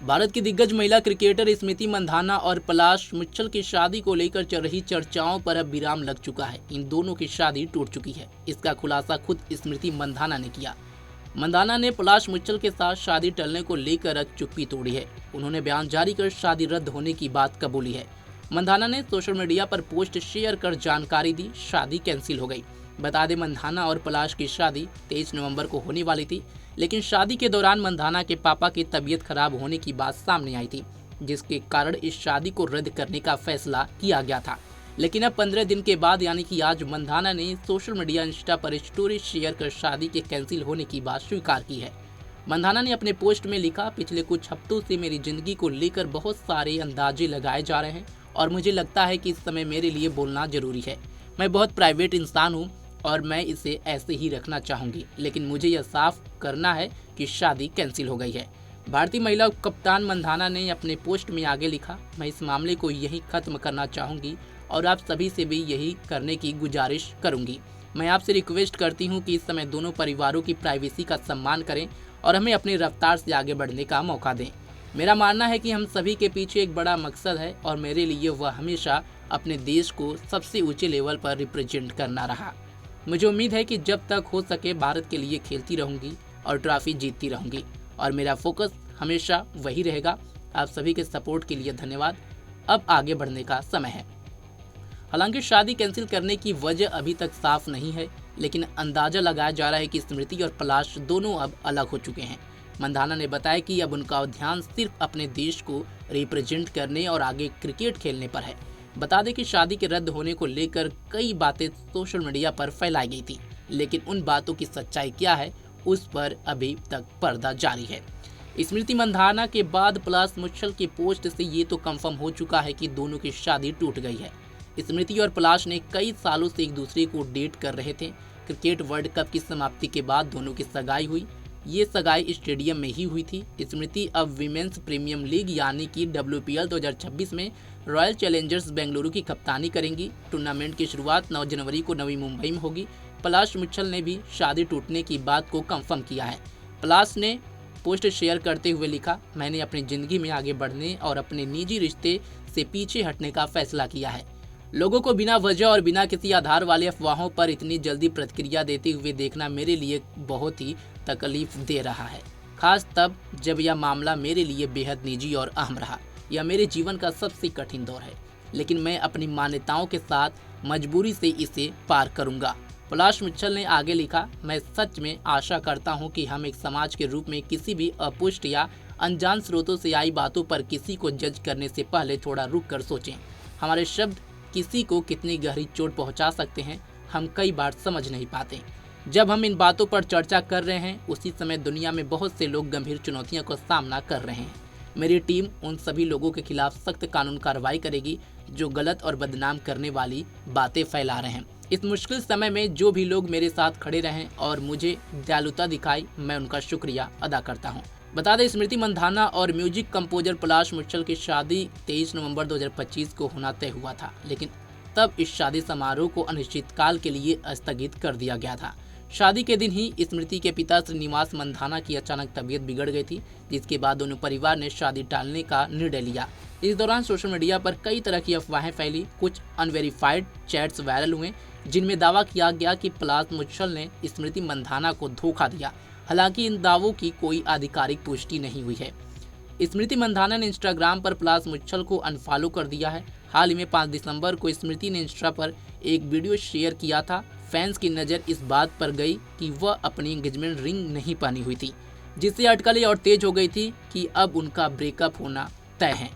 भारत की दिग्गज महिला क्रिकेटर स्मृति मंधाना और पलाश मुच्छल की शादी को लेकर चल रही चर्चाओं पर अब विराम लग चुका है। इन दोनों की शादी टूट चुकी है। इसका खुलासा खुद स्मृति मंधाना ने किया। मंधाना ने पलाश मुच्छल के साथ शादी टलने को लेकर अब चुप्पी तोड़ी है। उन्होंने बयान जारी कर शादी रद्द होने की बात कबूली है। मंधाना ने सोशल मीडिया पर पोस्ट शेयर कर जानकारी दी, शादी कैंसिल हो गई। बता दें, मंधाना और पलाश की शादी 23 नवंबर को होने वाली थी, लेकिन शादी के दौरान मंधाना के पापा की तबीयत खराब होने की बात सामने आई थी, जिसके कारण इस शादी को रद्द करने का फैसला किया गया था। लेकिन अब 15 दिन के बाद यानी कि आज मंधाना ने सोशल मीडिया इंस्टा पर स्टोरी शेयर कर शादी के कैंसिल होने की बात स्वीकार की है। मंधाना ने अपने पोस्ट में लिखा, पिछले कुछ हफ्तों से मेरी जिंदगी को लेकर बहुत सारे अंदाजे लगाए जा रहे हैं और मुझे लगता है कि इस समय मेरे लिए बोलना जरूरी है। मैं बहुत प्राइवेट इंसान हूँ और मैं इसे ऐसे ही रखना चाहूंगी, लेकिन मुझे यह साफ करना है कि शादी कैंसिल हो गई है। भारतीय महिला कप्तान मंधाना ने अपने पोस्ट में आगे लिखा, मैं इस मामले को यहीं खत्म करना चाहूंगी और आप सभी से भी यही करने की गुजारिश करूंगी। मैं आपसे रिक्वेस्ट करती हूं कि इस समय दोनों परिवारों की प्राइवेसी का सम्मान करें और हमें अपनी रफ्तार से आगे बढ़ने का मौका दें। मेरा मानना है कि हम सभी के पीछे एक बड़ा मकसद है और मेरे लिए वह हमेशा अपने देश को सबसे ऊंचे लेवल पर रिप्रेजेंट करना रहा। मुझे उम्मीद है कि जब तक हो सके भारत के लिए खेलती रहूंगी और ट्रॉफी जीतती रहूंगी और मेरा फोकस हमेशा वही रहेगा। आप सभी के सपोर्ट के लिए धन्यवाद। अब आगे बढ़ने का समय है। हालांकि शादी कैंसिल करने की वजह अभी तक साफ नहीं है, लेकिन अंदाजा लगाया जा रहा है कि स्मृति और पलाश दोनों अब अलग हो चुके हैं। मंधाना ने बताया कि अब उनका ध्यान सिर्फ अपने देश को रिप्रेजेंट करने और आगे क्रिकेट खेलने पर है। बता दें कि शादी के रद्द होने को लेकर कई बातें सोशल मीडिया पर फैलाई गई थी, लेकिन उन बातों की सच्चाई क्या है उस पर अभी तक पर्दा जारी है। स्मृति मंधाना के बाद पलाश मुच्छल की पोस्ट से ये तो कंफर्म हो चुका है कि दोनों की शादी टूट गई है। स्मृति और पलाश ने कई सालों से एक दूसरे को डेट कर रहे थे। क्रिकेट वर्ल्ड कप की समाप्ति के बाद दोनों की सगाई हुई। ये सगाई स्टेडियम में ही हुई थी। स्मृति अब विमेंस प्रीमियम लीग यानी कि WPL 2026 में रॉयल चैलेंजर्स बेंगलुरु की कप्तानी करेंगी। टूर्नामेंट की शुरुआत 9 जनवरी को नवी मुंबई में होगी। पलाश मुच्छल ने भी शादी टूटने की बात को कंफर्म किया है। पलाश ने पोस्ट शेयर करते हुए लिखा, मैंने अपनी जिंदगी में आगे बढ़ने और अपने निजी रिश्ते से पीछे हटने का फैसला किया है। लोगों को बिना वजह और बिना किसी आधार वाले अफवाहों पर इतनी जल्दी प्रतिक्रिया देते हुए देखना मेरे लिए बहुत ही तकलीफ दे रहा है, खास तब जब यह मामला मेरे लिए बेहद निजी और अहम रहा। यह मेरे जीवन का सबसे कठिन दौर है, लेकिन मैं अपनी मान्यताओं के साथ मजबूरी से इसे पार करूंगा। पलाश मुच्छल ने आगे लिखा, मैं सच में आशा करता हूं कि हम एक समाज के रूप में किसी भी अपुष्ट या अनजान स्रोतों से आई बातों पर किसी को जज करने से पहले थोड़ा रुक कर सोचें। हमारे शब्द किसी को कितनी गहरी चोट पहुंचा सकते हैं, हम कई बार समझ नहीं पाते। जब हम इन बातों पर चर्चा कर रहे हैं, उसी समय दुनिया में बहुत से लोग गंभीर चुनौतियों का सामना कर रहे हैं। मेरी टीम उन सभी लोगों के खिलाफ सख्त कानून कार्रवाई करेगी जो गलत और बदनाम करने वाली बातें फैला रहे हैं। इस मुश्किल समय में जो भी लोग मेरे साथ खड़े रहें और मुझे दयालुता दिखाई, मैं उनका शुक्रिया अदा करता हूँ। बता दें, स्मृति मंधाना और म्यूजिक कंपोजर पलाश मुच्छल की शादी 23 नवंबर 2025 को होना तय हुआ था, लेकिन तब इस शादी समारोह को अनिश्चितकाल के लिए स्थगित कर दिया गया था। शादी के दिन ही स्मृति के पिता श्रीनिवास मंधाना की अचानक तबीयत बिगड़ गई थी, जिसके बाद दोनों परिवार ने शादी टालने का निर्णय लिया। इस दौरान सोशल मीडिया पर कई तरह की अफवाहें फैली। कुछ अनवेरिफाइड चैट्स वायरल हुए जिनमें दावा किया गया कि पलाश मुच्छल ने स्मृति मंधाना को धोखा दिया। हालांकि इन दावों की कोई आधिकारिक पुष्टि नहीं हुई है। स्मृति मंधाना ने इंस्टाग्राम पर पलाश मुच्छल को अनफॉलो कर दिया है। हाल ही में 5 दिसंबर को स्मृति ने इंस्टा पर एक वीडियो शेयर किया था। फैंस की नज़र इस बात पर गई कि वह अपनी एंगेजमेंट रिंग नहीं पहनी हुई थी, जिससे अटकलें और तेज हो गई थी कि अब उनका ब्रेकअप होना तय है।